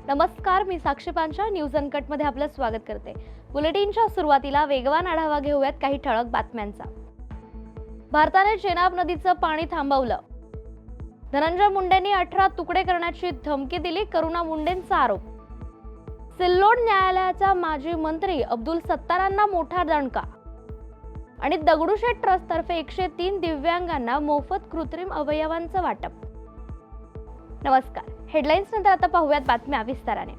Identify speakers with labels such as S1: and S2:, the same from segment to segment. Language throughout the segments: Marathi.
S1: नमस्कार, मी साक्षी पांचा न्यूज अनकटमध्ये आपलं स्वागत करते। बुलेटिनच्या सुरुवातीला वेगवान आढावा घेऊयात काही ठळक बातम्यांचा। भारताने चेनाब नदीचं पाणी थांबवलं। धनंजय मुंडेंनी 18 तुकडे करण्याची धमकी दिली, करुणा मुंडेंचा आरोप। सिल्लोड न्यायालयाचा माजी मंत्री अब्दुल सत्तारांना मोठा दणका। आणि दगडूशेठ ट्रस्ट तर्फे 103 दिव्यांगांना मोफत कृत्रिम अवयवांचं वाटप। नमस्कार, हेडलाईन्स नंतर आता पाहूयात बातम्या विस्ताराने।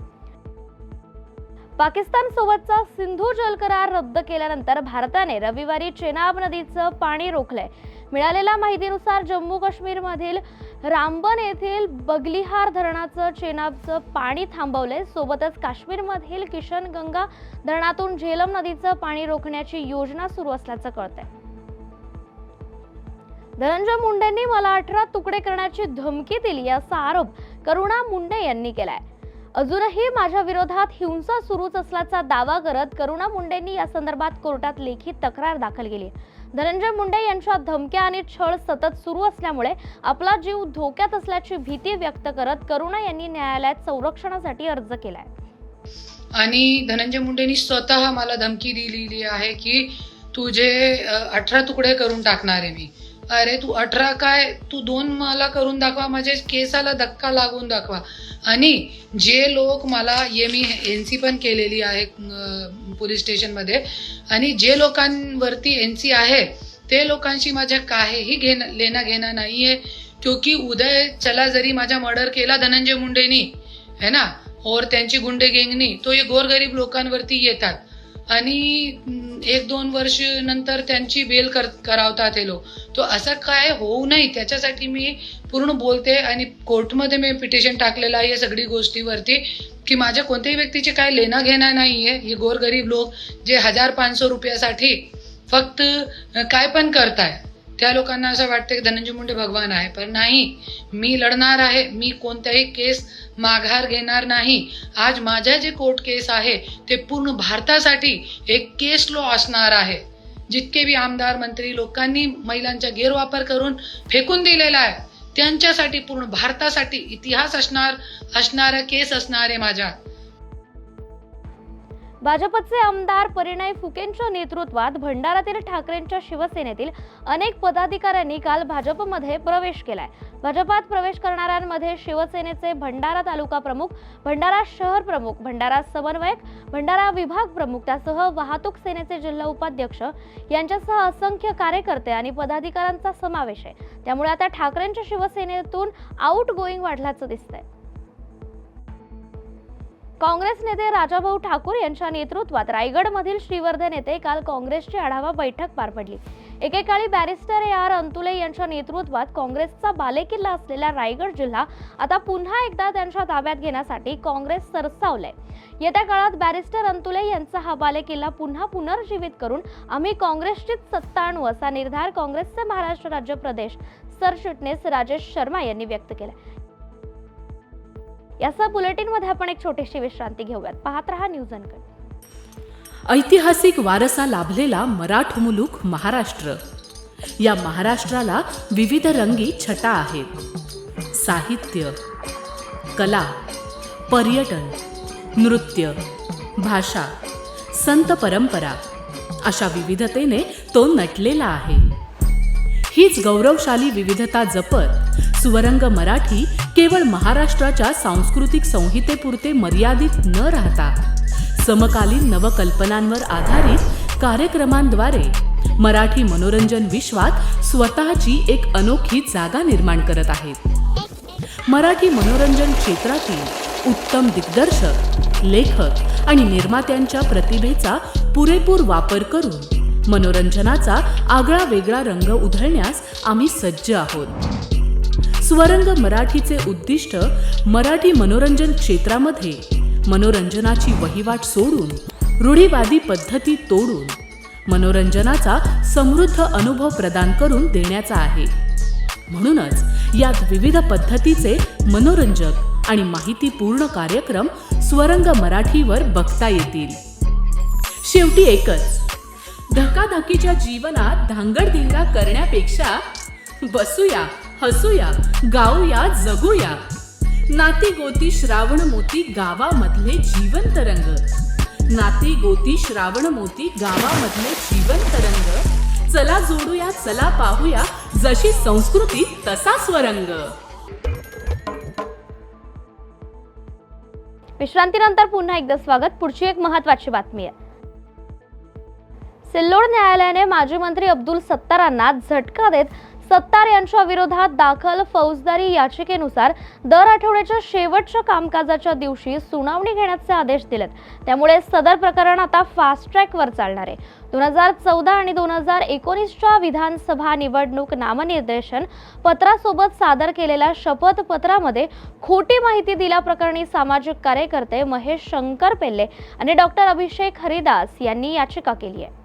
S1: पाकिस्तान सोबतचा सिंधू जल करार रद्द केल्यानंतर भारताने रविवारी चेनाब नदीचं पाणी रोखलंय। मिळालेल्या माहितीनुसार जम्मू काश्मीर मधील रामबन येथील बगलिहार धरणाचं चेनाबचं पाणी थांबवलंय। सोबतच काश्मीर मधील किशनगंगा धरणातून झेलम नदीचं पाणी रोखण्याची योजना सुरू असल्याचं कळतंय। धनंजय मुंडेंनी मला 18 तुकडे करण्याची धमकी दिली असा आरोप करुणा मुंडे यांनी केलाय। अजूनही माझ्या विरोधात हिंसा सुरूच असल्याचा दावा करत करुणा मुंडेंनी या संदर्भात कोर्टात लेखी तक्रार दाखल केली। धनंजय मुंडे यांच्या धमक्या आणि छळ सतत सुरू असल्यामुळे आपला जीव धोक्यात असल्याची भीती व्यक्त करत करुणा यांनी न्यायालयात संरक्षणासाठी अर्ज केलाय।
S2: आणि धनंजय मुंडेंनी स्वतः मला धमकी दिलेली आहे की तुझे 18 तुकडे करून टाकणार आहे मी। अरे तू 18 काय, तू 2 मला करून दाखवा, माझ्या केसाला धक्का लागून दाखवा। आणि जे लोक मला मी एनसी पण केलेली आहे पोलीस स्टेशनमध्ये, आणि जे लोकांवरती एनसी आहे ते लोकांशी माझ्या काहीही लेणं घेणं नाहीये। क्योंकि उदय चला जरी माझा मर्डर केला धनंजय मुंडेनी है ना, और त्यांची गुंडे गँगनी, तो हे गोरगरीब लोकांवरती येतात आणि 1-2 वर्ष नंतर त्यांची बेल करावतात हे लोक। तो असं काय होऊ नये त्याच्यासाठी मी पूर्ण बोलते आणि कोर्टमध्ये मी पिटिशन टाकलेलं आहे या सगळी गोष्टीवरती की माझ्या कोणत्याही व्यक्तीचे काय लेणं घेणं नाहीये। हे गोरगरीब लोक जे 1500 रुपयासाठी फक्त काय पण करताय, त्या लोकांना असं वाटतं की धनंजय मुंडे भगवान आहे, पण नाही, मी लढणार आहे। मी कोणत्याही केस माघार घेणार नाही। आज माझ्या जे कोर्ट केस आहे ते पूर्ण भारतासाठी एक केस लॉ असणार आहे। जितके भी आमदार मंत्री लोकांनी महिलांचा गैरवापर करून फेकून दिलेला आहे त्यांच्यासाठी पूर्ण भारतासाठी इतिहास असणारा केस असणार आहे माझ्या।
S1: भाजपचे आमदार परिणय फुकेंच्या नेतृत्वात भंडारातील ठाकरेंच्या शिवसेनेतील अनेक पदाधिकाऱ्यांनी काल भाजपमध्ये प्रवेश केलाय। भाजपात प्रवेश करणाऱ्यांमध्ये शिवसेनेचे भंडारा तालुका प्रमुख, भंडारा शहर प्रमुख, भंडारा समन्वयक, भंडारा विभाग प्रमुख त्यासह वाहतूक सेनेचे जिल्हा उपाध्यक्ष यांच्यासह असंख्य कार्यकर्ते आणि पदाधिकाऱ्यांचा समावेश आहे। त्यामुळे आता ठाकरेंच्या शिवसेनेतून आउट गोईंग वाढल्याचं दिसतंय। काँग्रेस नेते राजाभाऊ ठाकूर यांच्या नेतृत्वात रायगडमधील श्रीवर्धन येथे काल काँग्रेसची आढावा बैठक पार पडली। एकेकाळी बॅरिस्टर AR अंतुले यांच्या नेतृत्वात काँग्रेसचा बालेकिल्ला असलेला रायगड जिल्हा आता पुन्हा एकदा त्यांच्या ताब्यात घेण्यासाठी काँग्रेस सरसावलंय। येत्या काळात बॅरिस्टर अंतुले यांचा हा बालेकिल्ला पुन्हा पुनर्जीवित करून आम्ही काँग्रेसचीच सत्ता आणू असा निर्धार काँग्रेसचे महाराष्ट्र राज्य प्रदेश सरचिटणीस राजेश शर्मा यांनी व्यक्त केला। याचा बुलेटिन मध्ये आपण एक छोटीशी विश्रांती घेऊयात। पाहत रहा न्यूज अनकट।
S3: ऐतिहासिक वारसा लाभलेला मराठ मुलूक महाराष्ट्र। या महाराष्ट्राला विविध रंगी छटा आहेत। साहित्य, कला, पर्यटन, नृत्य, भाषा, संत परंपरा अशा विविधतेने तो नटलेला आहे। हीच गौरवशाली विविधता जपत सुवरंग मराठी केवळ महाराष्ट्राच्या सांस्कृतिक संहितेपुरते मर्यादित न राहता समकालीन नवकल्पनांवर आधारित कार्यक्रमांद्वारे मराठी मनोरंजन विश्वात स्वतःची एक अनोखी जागा निर्माण करत आहेत। मराठी मनोरंजन क्षेत्रातील उत्तम दिग्दर्शक, लेखक आणि निर्मात्यांच्या प्रतिभेचा पुरेपूर वापर करून मनोरंजनाचा आगळा वेगळा रंग उधळण्यास आम्ही सज्ज आहोत। स्वरंग मराठीचे उद्दिष्ट मराठी मनोरंजन क्षेत्रामध्ये मनोरंजनाची वहिवाट सोडून रूढीवादी पद्धती तोडून मनोरंजनाचा समृद्ध अनुभव प्रदान करून देण्याचा आहे। म्हणूनच यात विविध पद्धतीचे मनोरंजक आणि माहितीपूर्ण कार्यक्रम स्वरंग मराठीवर बघता येतील। शेवटी एकच, धकाधकीच्या जीवनात धांगडधिंगा करण्यापेक्षा बसूया, हसूया, गाऊया, जगूया नाती गोती श्रावण मोती गावामधले जीवंत रंग. नाती गोती श्रावण मोती गावामधले जीवंत रंग. चला जोडूया, चला पाहूया, जशी संस्कृती तसा स्वरंग.
S1: विश्रांतीनंतर पुन्हा एकदा स्वागत. पुढची एक महत्त्वाची बातमी आहे. सिल्लोड न्यायालयाने माजी मंत्री अब्दुल सत्तारांना झटका देत सत्तार यांच्या विरोधात दाखल फौजदारी याचिकेनुसार दर आठवड्याच्या शेवटच्या कामकाजाच्या दिवशी सुनावणी घेण्याचे आदेश दिलेत. त्यामुळे सदर प्रकरण आता फास्ट ट्रॅकवर चालणार आहे. 2014 आणि 2019च्या विधानसभा निवडणूक नामनिर्देशन पत्रासोबत सादर केलेल्या शपथपत्रामध्ये खोटी माहिती दिल्याप्रकरणी सामाजिक कार्यकर्ते महेश शंकर पेल्ले आणि डॉक्टर अभिषेक हरिदास यांनी याचिका केली आहे.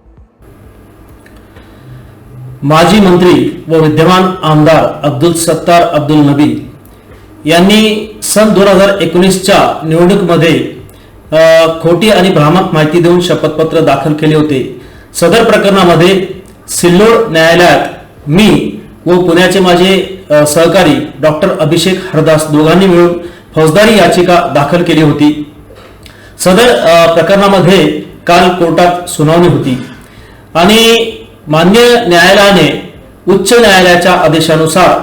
S4: माजी मंत्री व विद्यमान आमदार अब्दुल सत्तार अब्दुल नबी यांनी सन 2019च्या निवडणुकीमध्ये खोटी आणि भ्रामक माहिती देऊन शपथपत्र दाखल केले होते. सदर प्रकरणामध्ये सिल्लोड न्यायालयात मी व पुण्याचे माझे सहकारी डॉक्टर अभिषेक हरदास दोघांनी मिळून फौजदारी याचिका दाखल केली होती. सदर प्रकरणामध्ये काल कोर्टात सुनावणी होती आणि मान्य न्यायालयाने उच्च न्यायालयाच्या आदेशानुसार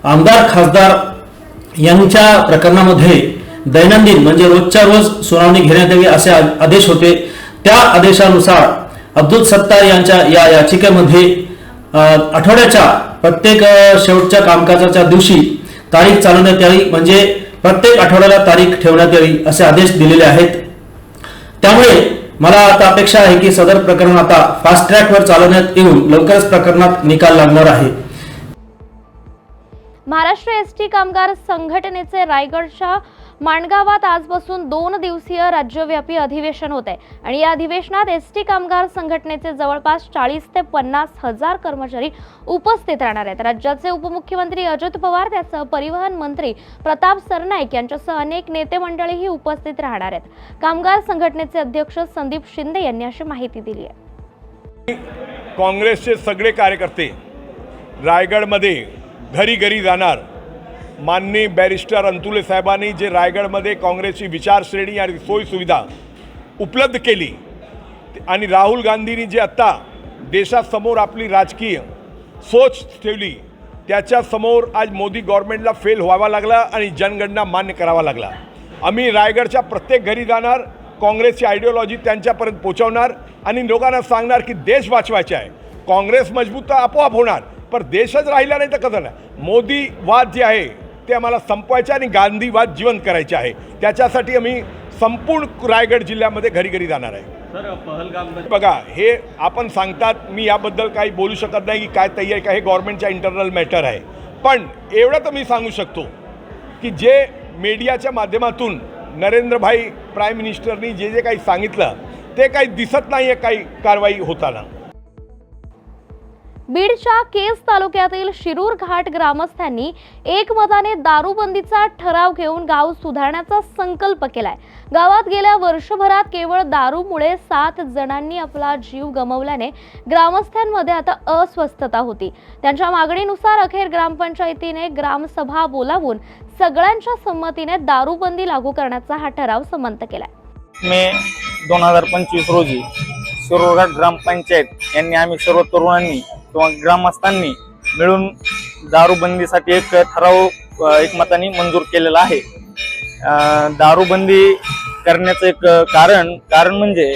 S4: आमदार खासदार यांच्या प्रकरणामध्ये दैनंदिन म्हणजे रोजच्या रोज सुनावणी घेण्यात यावी असे आदेश होते. त्या आदेशानुसार अब्दुल सत्तार यांच्या या याचिकेमध्ये आठवड्याच्या प्रत्येक शेवटच्या कामकाजाच्या दिवशी तारीख चालवण्यात यावी, म्हणजे प्रत्येक आठवड्याला तारीख ठेवण्यात यावी असे आदेश दिलेले आहेत. त्यामुळे मला आता अपेक्षा आहे की सदर प्रकरण आता फास्ट ट्रॅकवर चालवण्यात येऊन लवकरच प्रकरणात निकाल लागणार आहे.
S1: महाराष्ट्र एसटी कामगार संघटनेचे रायगडच्या माणगावात आजपासून 2 दिवसीय राज्यव्यापी अधिवेशन होत आहे आणि या अधिवेशनात एसटी कामगार संघटनेचे जवळपास 40 ते 50 हजार कर्मचारी उपस्थित राहणार आहेत. राज्याचे उपमुख्यमंत्री अजित पवार, त्यासह परिवहन मंत्री प्रताप सरनाईक यांच्यासह अनेक नेते मंडळीही उपस्थित राहणार आहेत. कामगार संघटनेचे अध्यक्ष संदीप शिंदे यांनी अशी माहिती दिली आहे.
S5: काँग्रेसचे सगळे कार्यकर्ते रायगडमध्ये घरी घरी जाणार. माननीय बॅरिस्टर अंतुले साहेबांनी जे रायगडमध्ये काँग्रेसची विचारश्रेणी आणि सोयीसुविधा उपलब्ध केली आणि राहुल गांधींनी जे आत्ता देशासमोर आपली राजकीय सोच ठेवली त्याच्यासमोर आज मोदी गव्हर्नमेंटला फेल व्हावा लागला आणि जनगणना मान्य करावा लागला. आम्ही रायगडच्या प्रत्येक घरी जाणार, काँग्रेसची आयडिओलॉजी त्यांच्यापर्यंत पोहोचवणार आणि लोकांना सांगणार की देश वाचवायचा आहे. काँग्रेस मजबूत तर आपोआप होणार, पण देशच राहिला नाही तर कसं नाही. मोदीवाद जे आहे ते आम्हाला संपवायचे आणि गांधीवाद जिवंत करायचे आहे. त्याच्यासाठी आम्ही संपूर्ण रायगड जिल्ह्यामध्ये घरी घरी जाणार आहे.
S6: सर, पहलगाम
S5: बघा, हे आपण सांगतात, मी याबद्दल काही बोलू शकत नाही की काय तयारी काय, हे गव्हर्नमेंटच्या इंटरनल मॅटर आहे. पण एवढं तर मी सांगू शकतो की जे मीडियाच्या माध्यमातून नरेंद्रभाई प्राईम मिनिस्टरनी जे जे काही सांगितलं ते काही दिसत नाही आहे काही कारवाई होताना.
S1: बीडच्या केज तालुक्यातील शिरूर घाट ग्रामस्थांनी एकमताने दारूबंदीचा ठराव घेऊन गाव सुधारण्याचा संकल्प केलाय. गावात गेल्या वर्षभरात केवळ दारूमुळे 7 जणांनी आपला जीव गमावल्याने ग्रामस्थांमध्ये आता अस्वस्थता होती. त्यांच्या मागणीनुसार अखेर ग्रामपंचायतीने ग्रामसभा बोलावून सगळ्यांच्या संमतीने दारूबंदी लागू करण्याचा हा ठराव संमत केलाय.
S6: मे 2025 रोजी शिरोघाट ग्रामपंचायत यांनी आम्ही सर्व तरुणांनी किंवा ग्रामस्थांनी मिळून दारूबंदीसाठी एक ठराव एकमताने मंजूर केलेला आहे. दारूबंदी करण्याचं एक कारण म्हणजे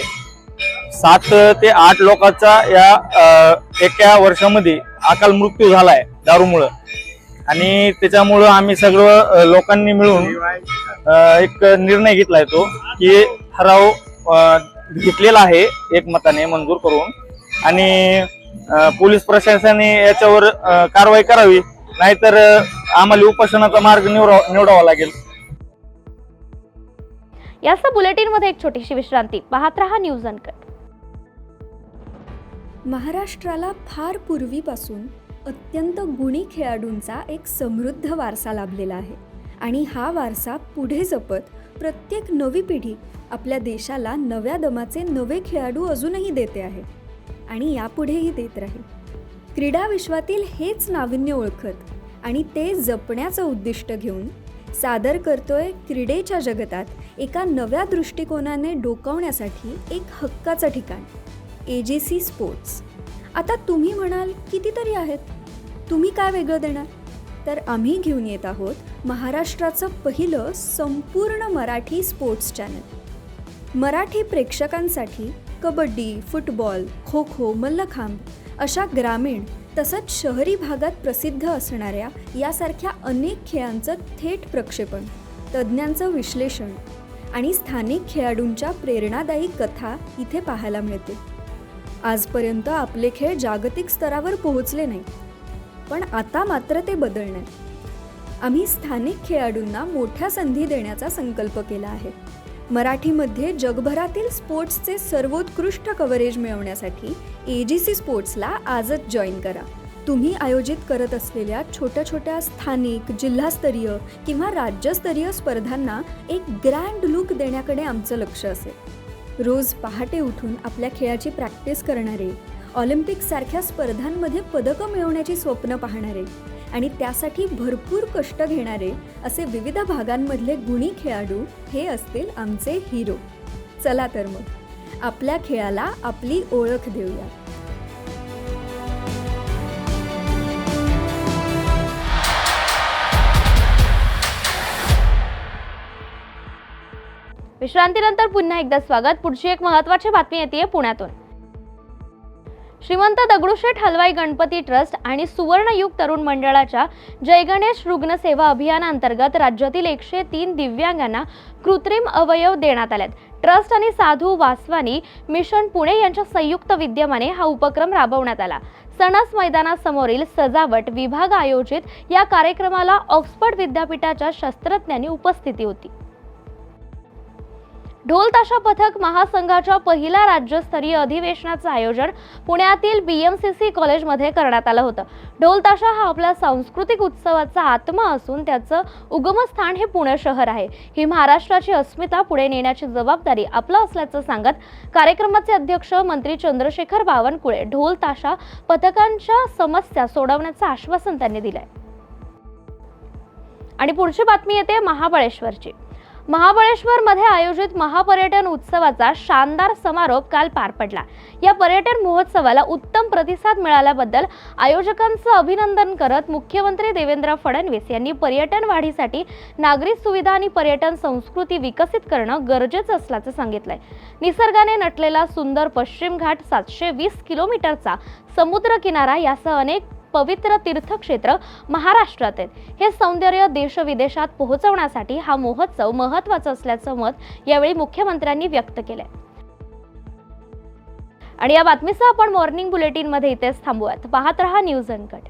S6: 7 ते 8 लोकांचा या एका वर्षामध्ये अकाल मृत्यू झालाय दारूमुळं आणि त्याच्यामुळं आम्ही सर्व लोकांनी मिळून एक निर्णय घेतलाय तो की ठराव घेतलेला आहे एकमताने मंजूर करून आणि पोलीस प्रशासनाने याच्यावर कारवाई करावी, नाहीतर आम्हाला उपोषणाचा मार्ग निवडावा लागेल.
S1: याच बुलेटिन मध्ये एक छोटीशी विश्रांती. पाहत रहा न्यूज अनकट.
S7: महाराष्ट्राला फार पूर्वीपासून अत्यंत गुणी खेळाडूंचा एक समृद्ध वारसा लाभलेला आहे आणि हा वारसा पुढे जपत प्रत्येक नवी पिढी आपल्या देशाला नव्या दमाचे नवे खेळाडू अजूनही देते आहे आणि यापुढेही देत राहील. क्रीडा विश्वातील हेच नाविन्य ओळखत आणि ते जपण्याचं उद्दिष्ट घेऊन सादर करतोय क्रीडेच्या जगतात एका नव्या दृष्टिकोनाने डोकावण्यासाठी एक हक्काचं ठिकाण, AGC स्पोर्ट्स. आता तुम्ही म्हणाल कितीतरी आहेत, तुम्ही काय वेगळं देणार? तर आम्ही घेऊन येत आहोत महाराष्ट्राचं पहिलं संपूर्ण मराठी स्पोर्ट्स चॅनल. मराठी प्रेक्षकांसाठी कबड्डी, फुटबॉल, खो खो, मल्लखांब अशा ग्रामीण तसंच शहरी भागात प्रसिद्ध असणाऱ्या यासारख्या अनेक खेळांचं थेट प्रक्षेपण, तज्ज्ञांचं विश्लेषण आणि स्थानिक खेळाडूंच्या प्रेरणादायी कथा इथे पाहायला मिळते. आजपर्यंत आपले खेळ जागतिक स्तरावर पोहोचले नाही, पण आता मात्र ते बदलणार. आम्ही स्थानिक खेळाडूंना मोठ्या संधी देण्याचा संकल्प केला आहे. मराठीमध्ये जगभरातील स्पोर्ट्सचे सर्वोत्कृष्ट कव्हरेज मिळवण्यासाठी AGC स्पोर्ट्सला आजच जॉईन करा. तुम्ही आयोजित करत असलेल्या छोट्या छोट्या स्थानिक, जिल्हास्तरीय किंवा राज्यस्तरीय स्पर्धांना एक ग्रँड लुक देण्याकडे आमचं लक्ष असेल. रोज पहाटे उठून आपल्या खेळाची प्रॅक्टिस करणारे, ऑलिम्पिकसारख्या स्पर्धांमध्ये पदकं मिळवण्याची स्वप्न पाहणारे आणि त्यासाठी भरपूर कष्ट घेणारे असे विविध भागांमधले गुणी खेळाडू हे असतील आमचे हिरो. चला तर मग आपल्या खेळाला आपली ओळख देऊया.
S1: विश्रांतीनंतर पुन्हा एकदा स्वागत. पुढची एक महत्त्वाची बातमी येते पुण्यातून. श्रीमंत दगडूशेठ हलवाई गणपती ट्रस्ट आणि सुवर्णयुग तरुण मंडळाच्या जय गणेश रुग्णसेवा अभियानांतर्गत राज्यातील 103 दिव्यांगांना कृत्रिम अवयव देण्यात आलेत. ट्रस्ट आणि साधू वासवानी मिशन पुणे यांच्या संयुक्त विद्यमाने हा उपक्रम राबवण्यात आला. सणस मैदानासमोरील सजावट विभाग आयोजित या कार्यक्रमाला ऑक्सफर्ड विद्यापीठाच्या शास्त्रज्ञांनी उपस्थिती होती. ढोल ताशा पथक महासंघाच्या पहिल्या राज्यस्तरीय अधिवेशनाचं आयोजन पुण्यातील BMCC कॉलेजमध्ये करण्यात आलं होतं. ढोल ताशा हा आपल्या सांस्कृतिक उत्सवाचा आत्मा असून त्याचं उगमस्थान हे पुणे शहर आहे. ही महाराष्ट्राची अस्मिता पुढे नेण्याची जबाबदारी आपलं असल्याचं सांगत कार्यक्रमाचे अध्यक्ष मंत्री चंद्रशेखर बावनकुळे ढोल ताशा पथकांच्या समस्या सोडवण्याचं आश्वासन त्यांनी दिलंय. आणि पुढची बातमी येते महाबळेश्वरची. महाबळेश्वरमध्ये आयोजित महापर्यटन उत्सवाचा शानदार समारोप काल पार पडला. या पर्यटन महोत्सवाला उत्तम प्रतिसाद मिळाल्याबद्दल आयोजकांचं अभिनंदन करत मुख्यमंत्री देवेंद्र फडणवीस यांनी पर्यटन वाढीसाठी नागरी सुविधा आणि पर्यटन संस्कृती विकसित करणं गरजेचं असल्याचं सांगितलंय. निसर्गाने नटलेला सुंदर पश्चिम घाट, 720 किलोमीटरचा समुद्र किनारा यासह अनेक पवित्र तीर्थक्षेत्र महाराष्ट्रात आहेत. हे सौंदर्य देशविदेशात पोहोचवण्यासाठी हा महोत्सव महत्त्वाचा असल्याचं मत यावेळी मुख्यमंत्र्यांनी व्यक्त केलंय. आणि या बातमीसह आपण मॉर्निंग बुलेटिन मध्ये इथेच थांबूयात. पाहत रहा न्यूज अनकट.